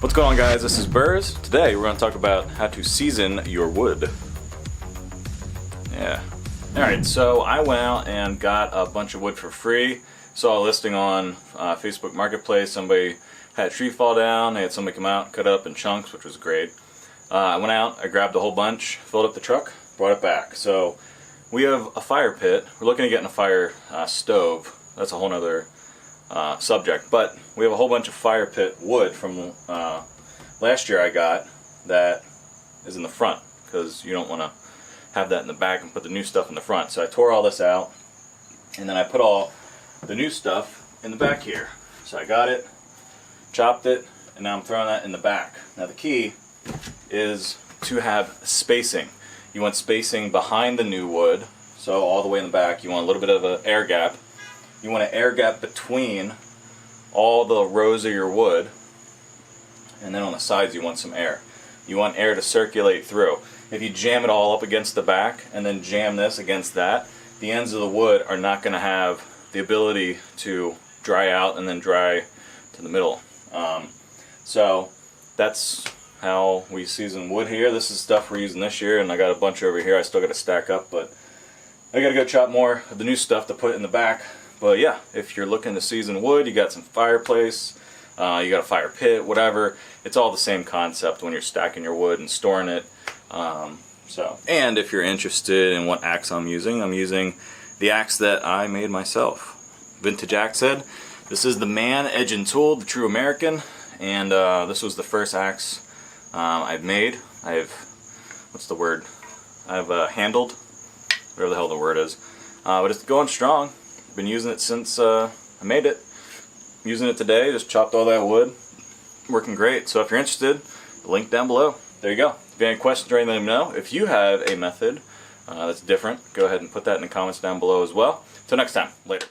What's going on, guys? This is Burrs. Today we're going to talk about how to season your wood. Yeah. Alright, so I went out and got a bunch of wood for free. Saw a listing on Facebook Marketplace. Somebody had a tree fall down. They had somebody come out, cut it up in chunks, which was great. I went out, I grabbed a whole bunch, filled up the truck, brought it back. So we have a fire pit. We're looking at getting a fire stove. That's a whole nother subject, but we have a whole bunch of fire pit wood from last year I got that is in the front, because you don't want to have that in the back and put the new stuff in the front. So I tore all this out and then I put all the new stuff in the back here. So I got it, chopped it, and now I'm throwing that in the back. Now the key is to have spacing. You want spacing behind the new wood, so all the way in the back. You want a little bit of an air gap. You want an air gap between all the rows of your wood, and then on the sides you want some air. You want air to circulate through. If you jam it all up against the back and then jam this against that, the ends of the wood are not going to have the ability to dry out and then dry to the middle. So that's how we season wood here. This is stuff we're using this year, and I got a bunch over here. I still got to stack up, but I got to go chop more of the new stuff to put in the back. But yeah, if you're looking to season wood, you got some Fireplace, you got a fire pit, whatever. It's all the same concept when you're stacking your wood and storing it. And if you're interested in what axe I'm using the axe that I made myself. Vintage axe head. This is the Mann edge and tool, the true American, and this was the first axe I've made. What's the word? I've handled, whatever the hell the word is. But it's going strong. Been using it since I made it. Using it today, just chopped all that wood. Working great. So if you're interested, the link down below. There you go. If you have any questions or anything, let me know. If you have a method that's different, go ahead and put that in the comments down below as well. Until next time, later.